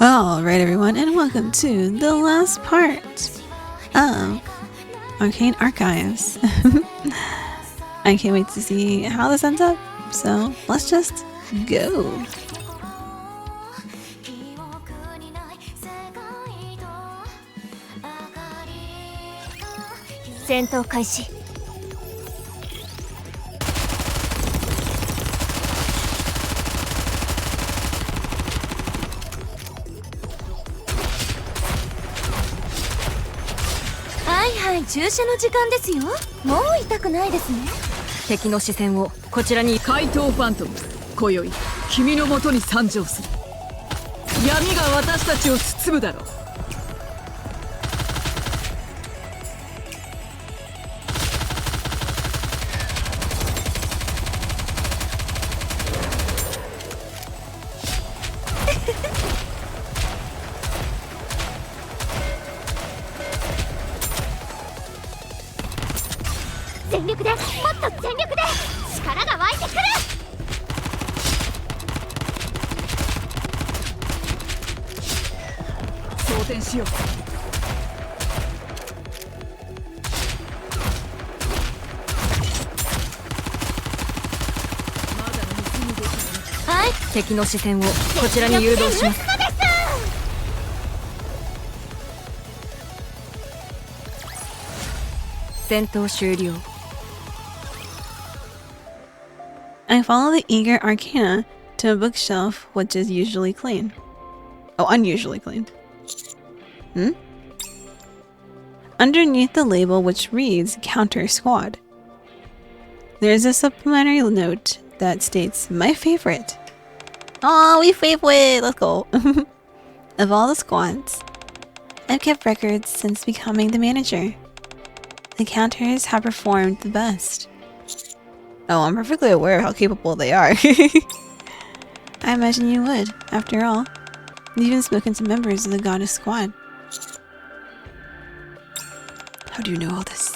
Alright everyone, and welcome to the last part of Arcane Archives. I can't wait to see how this ends up, so let's just go. 戦闘開始。はいはい、注射の時間ですよ。もう痛くないですね。敵の視線をこちらに。怪盗ファントム、今宵君のもとに参上する。闇が私たちを包むだろう。全力で、もっと全力で力が湧いてくる。装填しよう。はい、敵の視線をこちらに誘導します。戦闘終了。I follow the eager Arcana to a bookshelf which is usually clean. Oh, unusually clean. Underneath the label which reads Counter Squad, there's a supplementary note that states, "My favorite." Oh, we favorite! Let's go. Of all the squads, I've kept records since becoming the manager. The counters have performed the best. Oh, I'm perfectly aware of how capable they are. I imagine you would, after all. You've even spoken to members of the Goddess Squad. How do you know all this?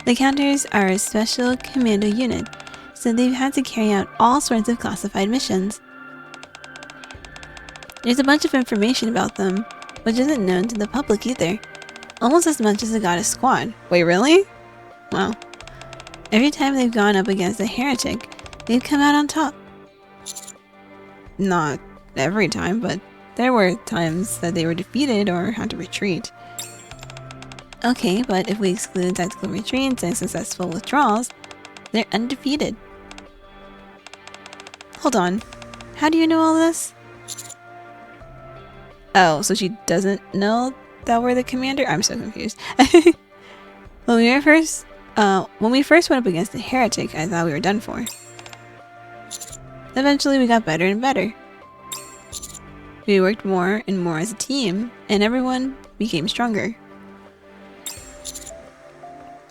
The counters are a special commando unit, so they've had to carry out all sorts of classified missions. There's a bunch of information about them, which isn't known to the public either. Almost as much as the Goddess Squad. Wait, really? Wow. Every time they've gone up against a heretic, they've come out on top. Not every time, but there were times that they were defeated or had to retreat. Okay, but if we exclude tactical retreats and successful withdrawals, they're undefeated. Hold on. How do you know all this? Oh, so she doesn't know that we're the commander? I'm so confused. When we first went up against the heretic, I thought we were done for. Eventually we got better and better. We worked more and more as a team, and everyone became stronger.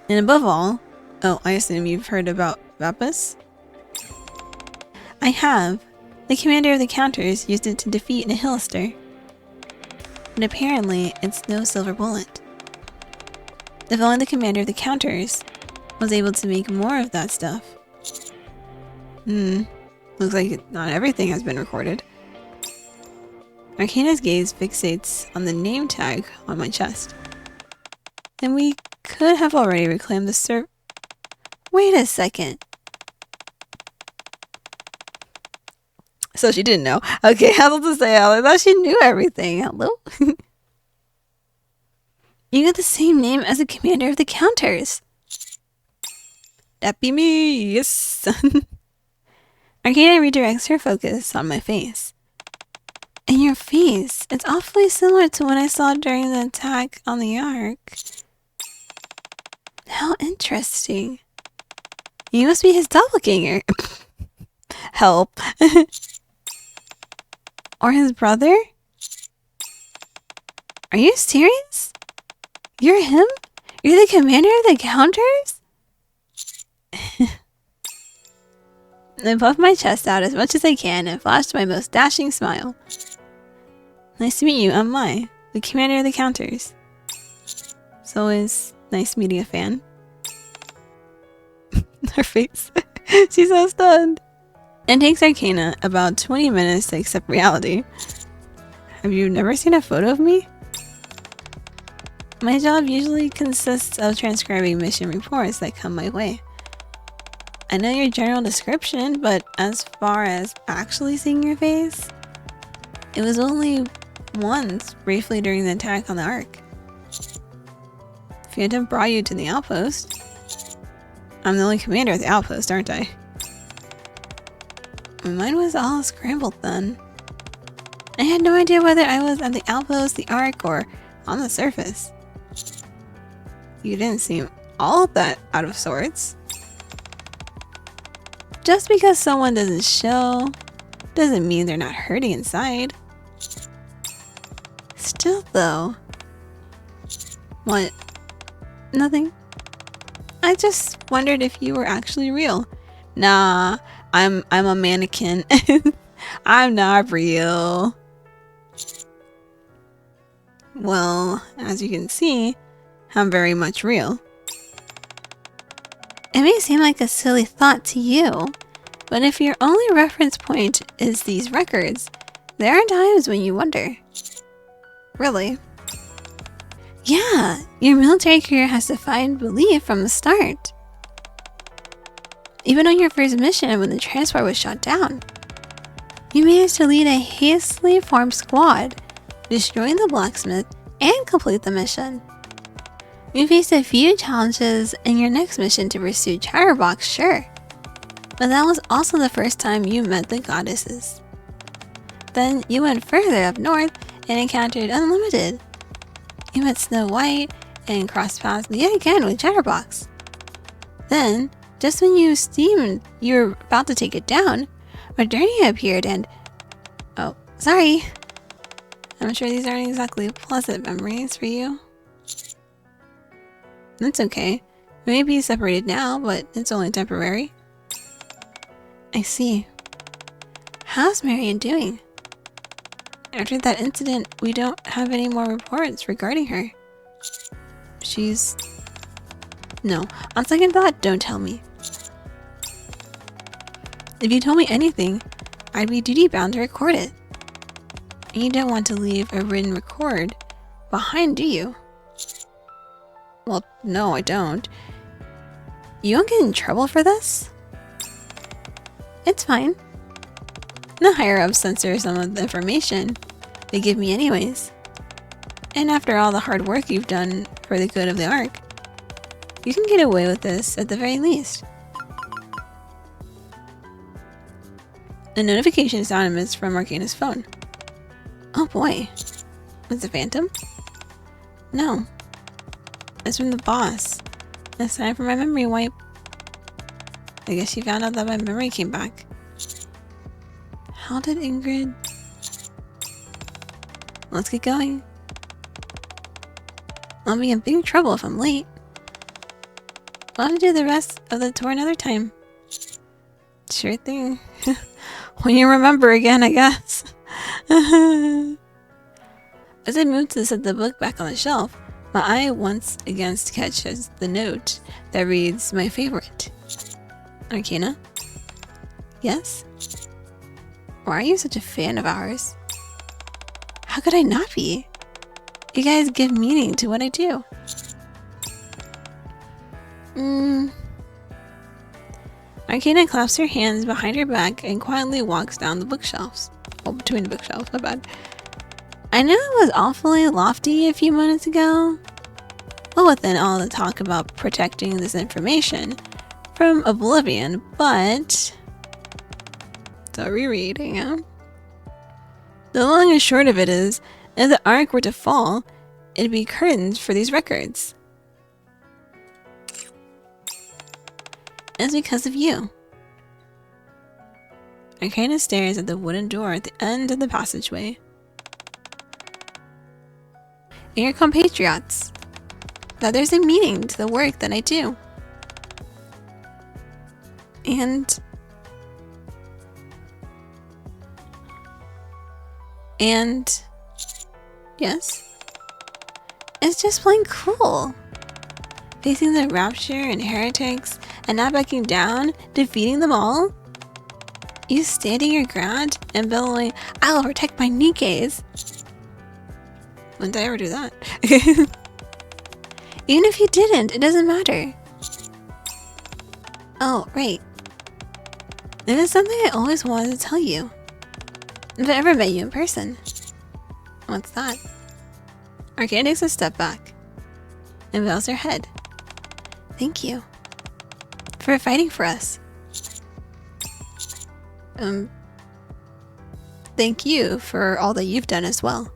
And above all, oh, I assume you've heard about Vapus? I have. The commander of the counters used it to defeat Nihilister. But apparently, it's no silver bullet. If only the commander of the counters was able to make more of that stuff. Looks like not everything has been recorded. Arcana's gaze fixates on the name tag on my chest. And we could have already reclaimed the Wait a second. So she didn't know. Okay, I was to say, I thought she knew everything. Hello? You got the same name as the commander of the counters. That be me, yes. Arcana redirects her focus on my face. And your face, it's awfully similar to what I saw during the attack on the Ark. How interesting. You must be his doppelganger. Help. Or his brother? Are you serious? You're him? You're the commander of the counters? I puffed my chest out as much as I can and flashed my most dashing smile. Nice to meet you, I'm Mai, the commander of the counters. It's always nice meeting a fan. Her face. She's so stunned. It takes Arcana about 20 minutes to accept reality. Have you never seen a photo of me? My job usually consists of transcribing mission reports that come my way. I know your general description, but as far as actually seeing your face, it was only once, briefly during the attack on the Ark. Phantom brought you to the outpost. I'm the only commander at the outpost, aren't I? My mind was all scrambled then. I had no idea whether I was at the outpost, the Ark, or on the surface. You didn't seem all that out of sorts. Just because someone doesn't show doesn't mean they're not hurting inside. Still though. What? Nothing. I just wondered if you were actually real. Nah, I'm a mannequin. I'm not real. Well, as you can see, I'm very much real. It may seem like a silly thought to you, but if your only reference point is these records, there are times when you wonder. Really? Yeah, your military career has defied belief from the start. Even on your first mission when the transport was shot down, you managed to lead a hastily formed squad, destroying the blacksmith, and complete the mission. You faced a few challenges in your next mission to pursue Chatterbox, sure, but that was also the first time you met the goddesses. Then you went further up north and encountered Unlimited. You met Snow White and crossed paths yet again with Chatterbox. Then, just when you seemed you were about to take it down, Modernia appeared and... Oh, sorry. I'm sure these aren't exactly pleasant memories for you. That's okay. We may be separated now, but it's only temporary. I see. How's Marion doing? After that incident, we don't have any more reports regarding her. She's... No, on second thought, don't tell me. If you told me anything, I'd be duty bound to record it. And you don't want to leave a written record behind, do you? Well, no, I don't. You won't get in trouble for this? It's fine. The higher-ups censor some of the information they give me anyways. And after all the hard work you've done for the good of the Ark, you can get away with this at the very least. A notification sound emits from Arcana's phone. Oh boy. Was it Phantom? No. It's from the boss. It's time for my memory wipe. I guess she found out that my memory came back. How did Ingrid... Let's get going. I'll be in big trouble if I'm late. I'll have to do the rest of the tour another time. Sure thing. When you remember again, I guess. As I moved to set the book back on the shelf, my eye once again catches the note that reads, "My favorite." Arcana? Yes? Why are you such a fan of ours? How could I not be? You guys give meaning to what I do. Arcana claps her hands behind her back and quietly walks down the bookshelves. Oh, between the bookshelves, my bad. I know it was awfully lofty a few moments ago, but within all the talk about protecting this information from oblivion, but... So rereading, huh? The long and short of it is, if the Ark were to fall, it'd be curtains for these records. It's because of you. Arcana stares at the wooden door at the end of the passageway. And your compatriots, that there's a meaning to the work that I do. And yes, it's just plain cool. Facing the Rapture and heretics and not backing down, defeating them all. You standing your ground and bellowing, "I will protect my Nikkes." When did I ever do that? Even if you didn't, it doesn't matter. Oh, right. There is something I always wanted to tell you. If I ever met you in person. What's that? Arcane takes a step back and bows her head. Thank you for fighting for us. Thank you for all that you've done as well.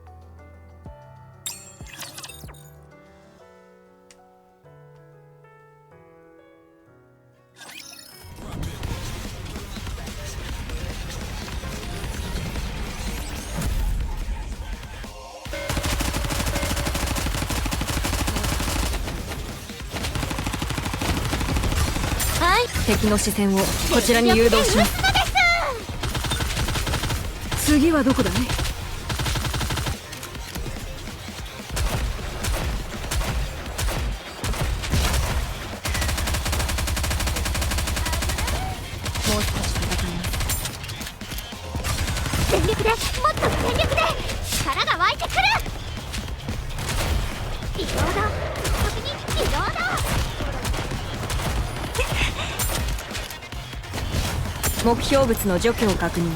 はい、敵の視線をこちらに誘導します。次はどこだい？もう少し戦います。全力で、もっと全力で力が湧いてくる。リロード、時にリロード。目標物の除去を確認。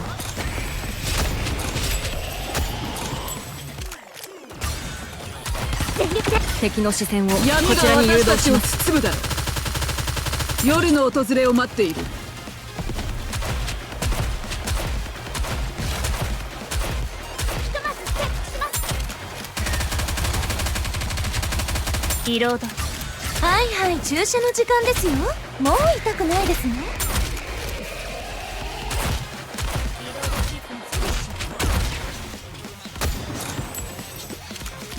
敵の視線をこちらに誘導します。包むだろう。夜の訪れを待っている。リロード。はいはい、注射の時間ですよ。もう痛くないですね。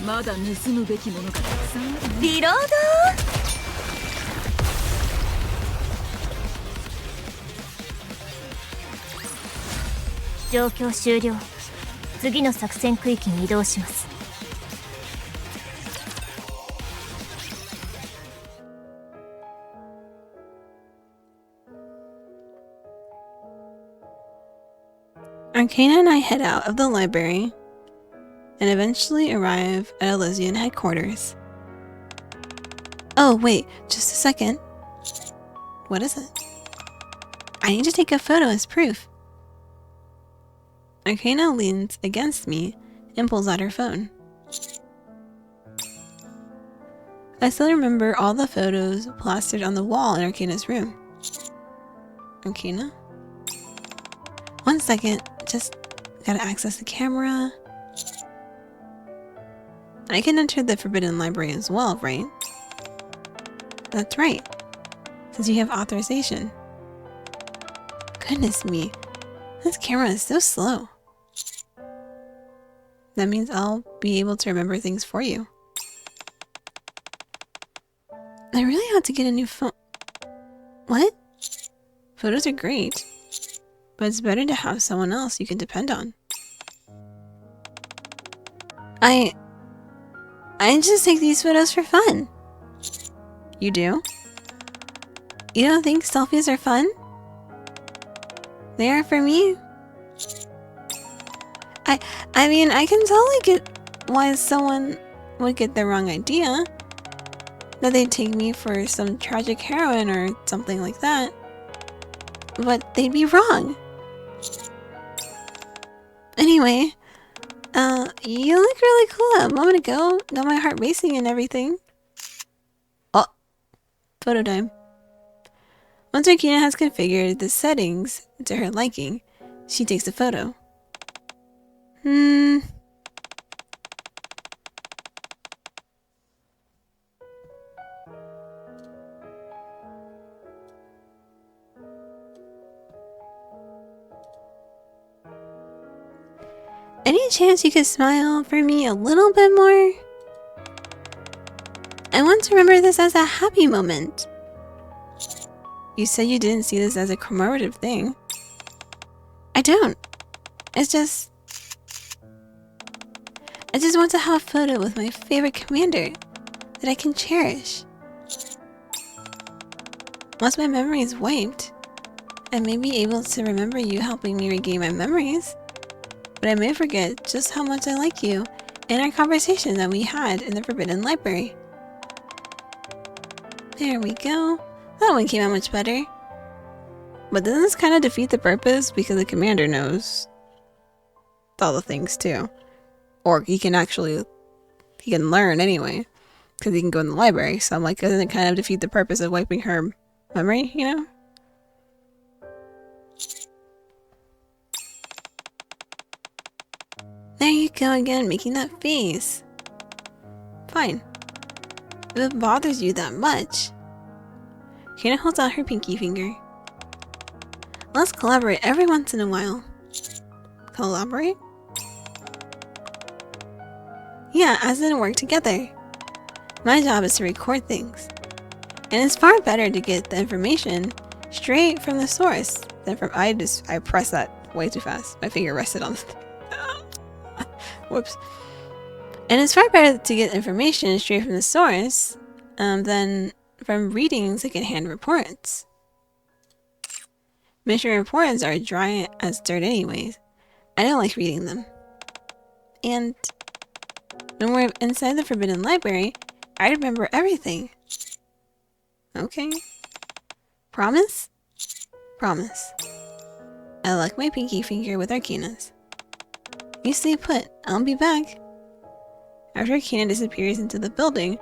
まだ盗むべきものがたくさんあるね。リロード。状況終了。次の作戦区域に移動します。Arcana and I head out of the library and eventually arrive at Elysian headquarters. Oh wait, just a second. What is it? I need to take a photo as proof. Arcana leans against me and pulls out her phone. I still remember all the photos plastered on the wall in Arcana's room. Arcana? 1 second, just gotta access the camera. I can enter the Forbidden Library as well, right? That's right, since you have authorization. Goodness me, this camera is so slow. That means I'll be able to remember things for you. I really ought to get a new phone. What? Photos are great, but it's better to have someone else you can depend on. I just take these photos for fun. You do? You don't think selfies are fun? They are for me. I mean, I can totally get why someone would get the wrong idea. That they'd take me for some tragic heroine or something like that. But they'd be wrong. Anyway, you look really cool a moment ago. Got my heart racing and everything. Oh, photo time. Once Arcana has configured the settings to her liking, she takes a photo. Any chance you could smile for me a little bit more? I want to remember this as a happy moment. You said you didn't see this as a commemorative thing. I don't. It's just... I just want to have a photo with my favorite commander that I can cherish. Once my memory is wiped, I may be able to remember you helping me regain my memories, but I may forget just how much I like you in our conversation that we had in the Forbidden Library. There we go. That one came out much better. But doesn't this kind of defeat the purpose because the commander knows all the things too? Or he can learn anyway because he can go in the library. So I'm like, doesn't it kind of defeat the purpose of wiping her memory, you know? There you go again, making that face. Fine. If it bothers you that much. Kana holds out her pinky finger. Let's collaborate every once in a while. Collaborate? Yeah, as in work together. My job is to record things. And it's far better to get the information straight from the source than from— I pressed that way too fast. My finger rested on whoops. And it's far better to get information straight from the source than from reading secondhand reports. Mission reports are dry as dirt anyways. I don't like reading them. And when we're inside the Forbidden Library, I remember everything. Okay. Promise? Promise. I like my pinky finger with Arcanas. You stay put. I'll be back. After Arcana disappears into the building,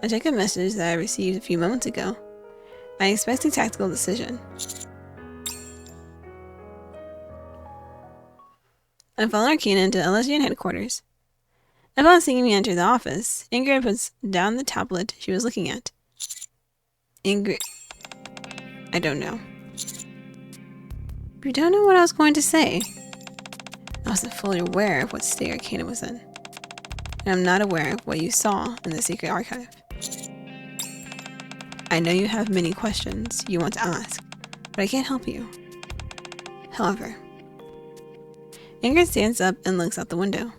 I check a message that I received a few moments ago. I expect a tactical decision. I follow Arcana into LSGN headquarters. Upon seeing me enter the office, Ingrid puts down the tablet she was looking at. Ingrid... I don't know. You don't know what I was going to say. I wasn't fully aware of what state Arcana was in. And I'm not aware of what you saw in the secret archive. I know you have many questions you want to ask, but I can't help you. However, Ingrid stands up and looks out the window.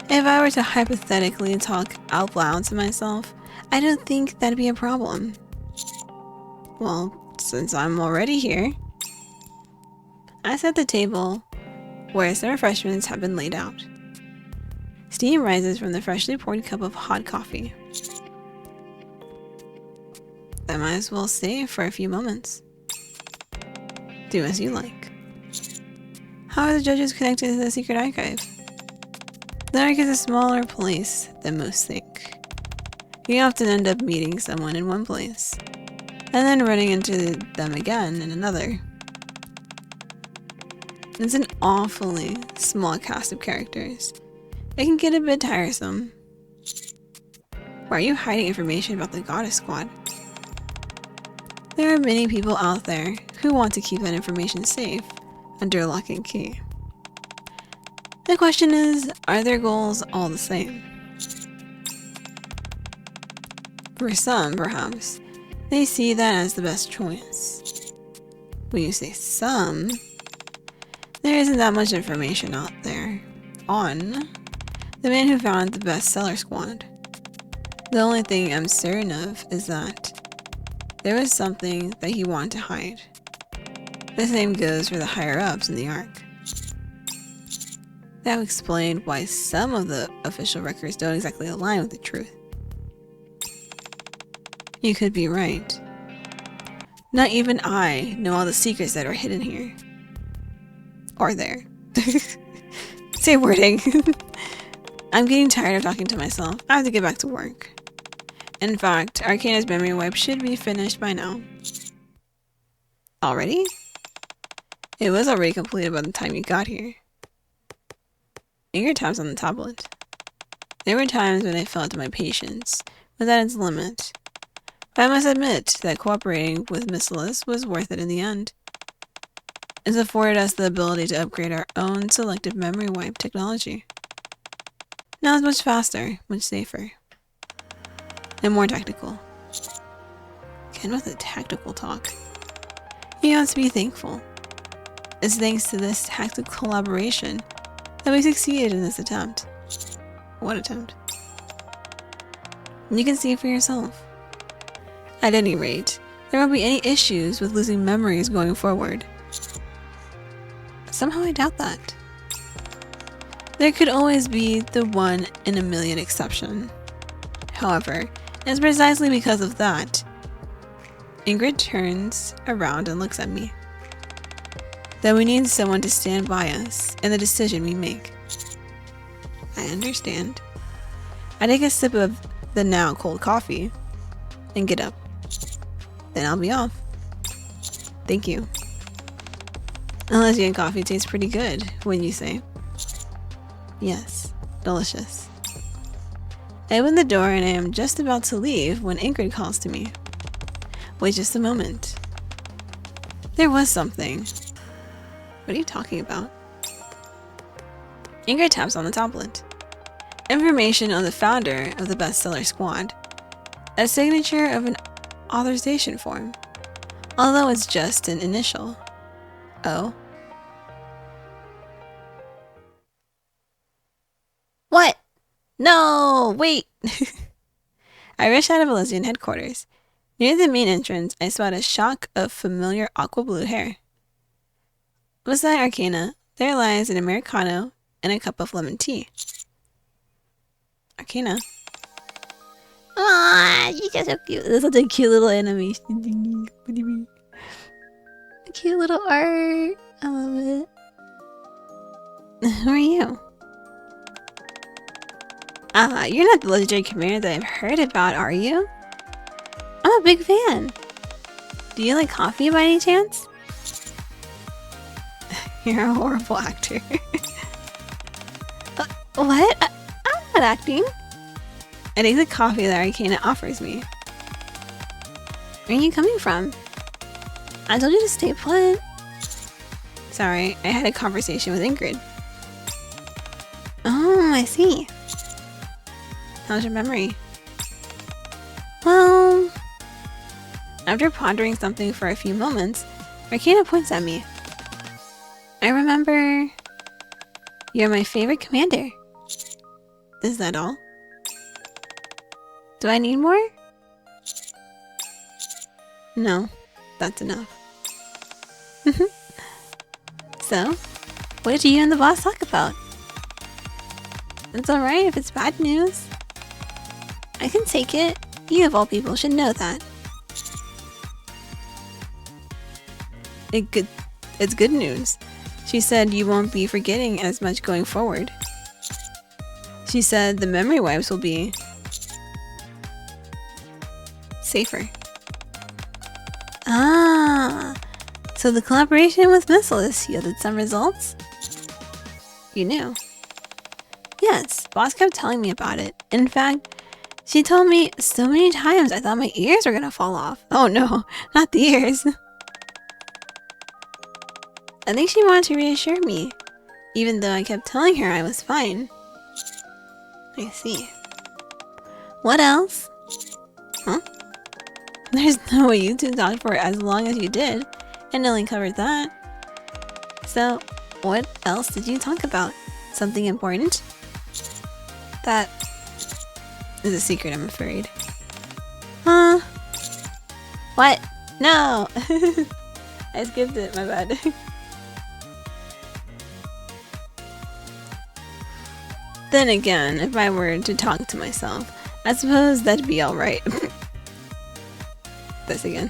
If I were to hypothetically talk out loud to myself, I don't think that'd be a problem. Well, since I'm already here, I set the table where some refreshments have been laid out. Steam rises from the freshly poured cup of hot coffee. I might as well stay for a few moments. Do as you like. How are the judges connected to the secret archive? The Ark is a smaller place than most think. You often end up meeting someone in one place, and then running into them again in another. It's an awfully small cast of characters. It can get a bit tiresome. Why are you hiding information about the Goddess Squad? There are many people out there who want to keep that information safe under lock and key. The question is, are their goals all the same? For some, perhaps, they see that as the best choice. When you say some, there isn't that much information out there on the man who founded the bestseller squad. The only thing I'm certain of is that there was something that he wanted to hide. The same goes for the higher-ups in the Ark. That would explain why some of the official records don't exactly align with the truth. You could be right. Not even I know all the secrets that are hidden here. Or there. Same wording. I'm getting tired of talking to myself. I have to get back to work. In fact, Arcana's memory wipe should be finished by now. Already? It was already completed by the time you got here. Ingrid taps on the tablet. There were times when I felt my patience was at its limit. But I must admit that cooperating with Miss Liz was worth it in the end. It's afforded us the ability to upgrade our own selective memory wipe technology. Now it's much faster, much safer, and more tactical. Again with the tactical talk. You have to be thankful. It's thanks to this tactical collaboration that we succeeded in this attempt. What attempt? You can see it for yourself. At any rate, there won't be any issues with losing memories going forward. Somehow I doubt that. There could always be the 1 in a million exception. However, it's precisely because of that. Ingrid turns around and looks at me. That we need someone to stand by us in the decision we make. I understand. I take a sip of the now cold coffee and get up. Then I'll be off. Thank you. Lesbian coffee tastes pretty good, wouldn't you say? Yes, delicious. I open the door and I am just about to leave when Ingrid calls to me. Wait just a moment. There was something. What are you talking about? Ingrid taps on the tablet. Information on the founder of the bestseller squad. A signature of an authorization form. Although it's just an initial. Oh. What? No, wait. I rush out of Elysian headquarters. Near the main entrance, I spot a shock of familiar aqua blue hair. Beside Arcana, there lies an Americano and a cup of lemon tea. Arcana. Ah, she's just so cute. That's such a cute little animation thingy. What do you mean? A cute little art. I love it. Who are you? You're not the legendary commander that I've heard about, are you? I'm a big fan. Do you like coffee by any chance? You're a horrible actor. What? I'm not acting. I take the coffee that Arcana offers me. Where are you coming from? I told you to stay put. Sorry, I had a conversation with Ingrid. Oh, I see. How's your memory? Well, after pondering something for a few moments, Arcana points at me. I remember you're my favorite commander. Is that all? Do I need more? No, that's enough. So, what did you and the boss talk about? It's alright if it's bad news. I can take it. You of all people should know that. It's good news. She said you won't be forgetting as much going forward. She said the memory wipes will be safer. Ah, so the collaboration with Missiles yielded some results? You knew. Yes, boss kept telling me about it. In fact, she told me so many times I thought my ears were gonna fall off. Oh no, not the ears. I think she wanted to reassure me, even though I kept telling her I was fine. I see. What else? Huh? There's no way you two talked for as long as you did, and only covered that. So, what else did you talk about? Something important? That is a secret, I'm afraid. Huh? What? No! I skipped it, my bad. Then again, if I were to talk to myself, I suppose that'd be alright. This again.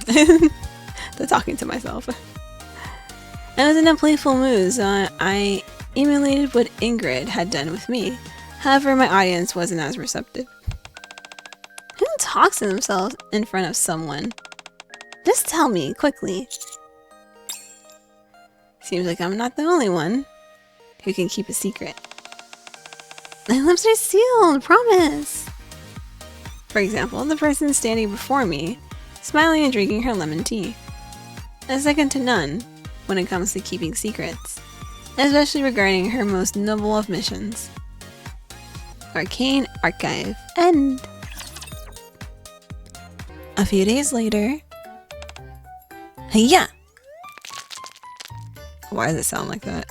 The talking to myself. I was in a playful mood, so I emulated what Ingrid had done with me. However, my audience wasn't as receptive. Who talks to themselves in front of someone? Just tell me, quickly. Seems like I'm not the only one who can keep a secret. My lips are sealed, promise! For example, the person standing before me, smiling and drinking her lemon tea. A second to none when it comes to keeping secrets, especially regarding her most noble of missions. Arcane Archive end. A few days later. Hiya! Why does it sound like that?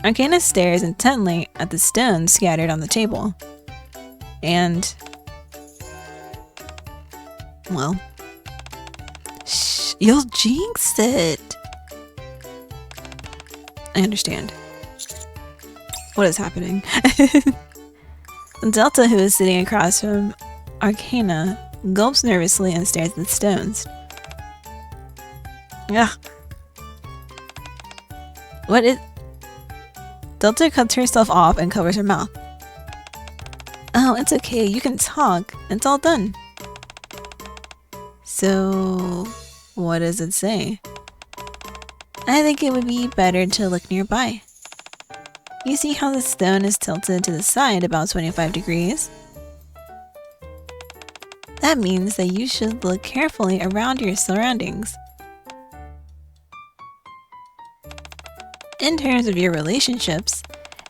Arcana stares intently at the stones scattered on the table. And... well... shh, you'll jinx it! I understand. What is happening? Delta, who is sitting across from Arcana, gulps nervously and stares at the stones. Ugh. What is... Delta cuts herself off and covers her mouth. Oh, it's okay. You can talk. It's all done. So, what does it say? I think it would be better to look nearby. You see how the stone is tilted to the side about 25 degrees? That means that you should look carefully around your surroundings. In terms of your relationships,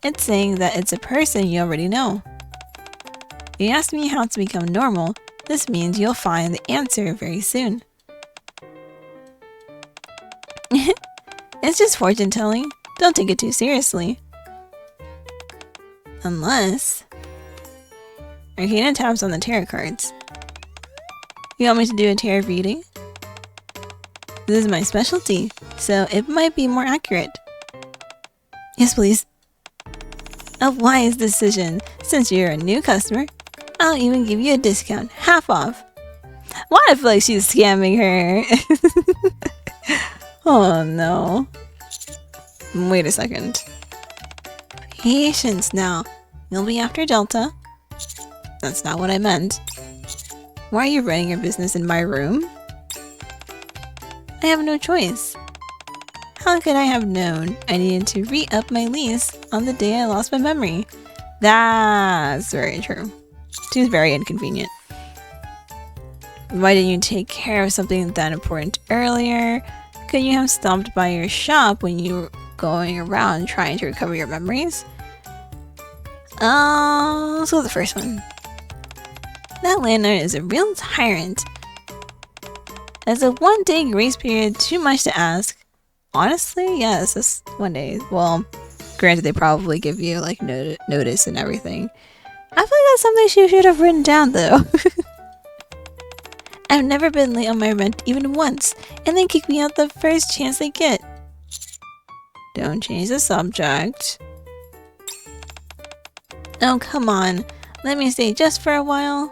it's saying that it's a person you already know. You asked me how to become normal. This means you'll find the answer very soon. It's just fortune telling. Don't take it too seriously. Unless... Arcana taps on the tarot cards. You want me to do a tarot reading? This is my specialty, so it might be more accurate. Yes, please. A wise decision. Since you're a new customer, I'll even give you a discount, half off. Why do I feel like she's scamming her? Oh no. Wait a second. Patience now. You'll be after Delta. That's not what I meant. Why are you running your business in my room? I have no choice. How could I have known I needed to re-up my lease on the day I lost my memory? That's very true. Seems very inconvenient. Why didn't you take care of something that important earlier? Could you have stopped by your shop when you were going around trying to recover your memories? Let's go with the first one. That landlord is a real tyrant. As a 1 day grace period too much to ask? Honestly, yes, it's 1 day. Well, granted, they probably give you like notice and everything. I feel like that's something she should have written down though. I've never been late on my rent even once, and they kick me out the first chance they get. Don't change the subject. Oh, come on. Let me stay just for a while.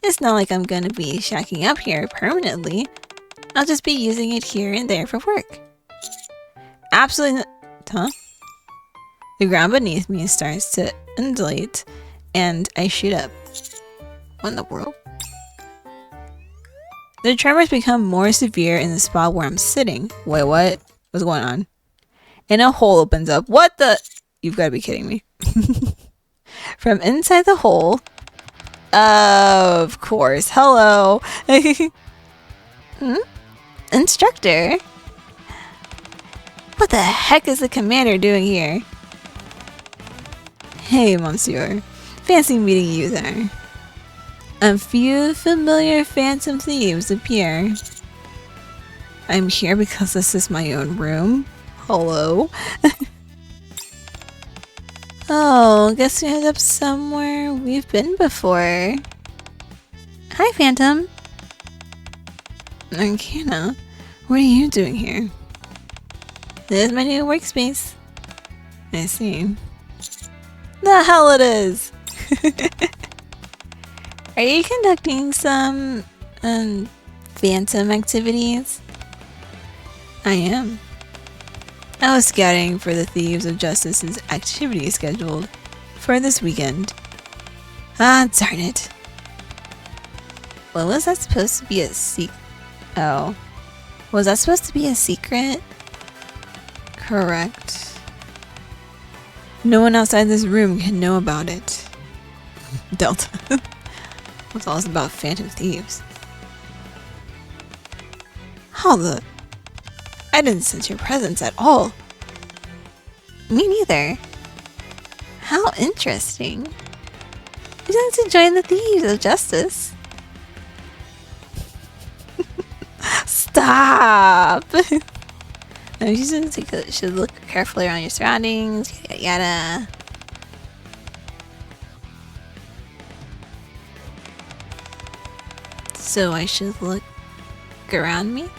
It's not like I'm gonna be shacking up here permanently. I'll just be using it here and there for work. Absolutely not. Huh? The ground beneath me starts to undulate, and I shoot up. What in the world? The tremors become more severe in the spot where I'm sitting. Wait, what? What's going on? And a hole opens up. What the? You've got to be kidding me. From inside the hole. Of course. Hello. Instructor? What the heck is the commander doing here? Hey, monsieur. Fancy meeting you there. A few familiar phantom thieves appear. I'm here because this is my own room. Hello? Oh, guess we ended up somewhere we've been before. Hi, Phantom. Arcana, what are you doing here? This is my new workspace. I see. The hell it is! Are you conducting some, phantom activities? I am. I was scouting for the Thieves of Justice's activity scheduled for this weekend. Ah, darn it. Well, was that supposed to be a secret? Oh. Was that supposed to be a secret? Correct. No one outside this room can know about it. Delta. What's all this about phantom thieves? How the... I didn't sense your presence at all. Me neither. How interesting. You didn't to join the Thieves of Justice. Stop! You should look carefully around your surroundings, yada yada. So I should look around me?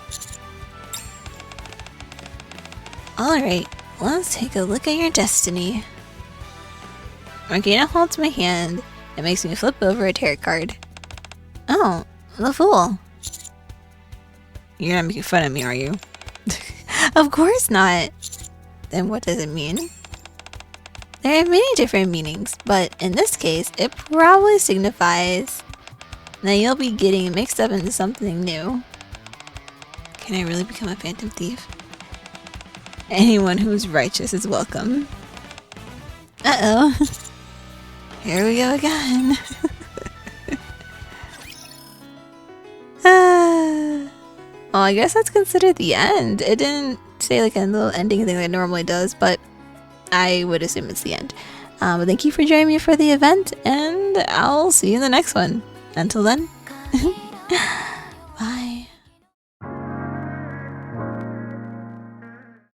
Alright, Let's take a look at your destiny. Arcana holds my hand and makes me flip over a tarot card. Oh, the Fool. You're not making fun of me, are you? Of course not. Then what does it mean? There are many different meanings, but in this case, it probably signifies that you'll be getting mixed up into something new. Can I really become a phantom thief? Anyone who's righteous is welcome. Uh-oh. Here we go again. Well, I guess that's considered the end. It didn't say like a little ending thing that it normally does, but I would assume it's the end. But thank you for joining me for the event, and I'll see you in the next one. Until then.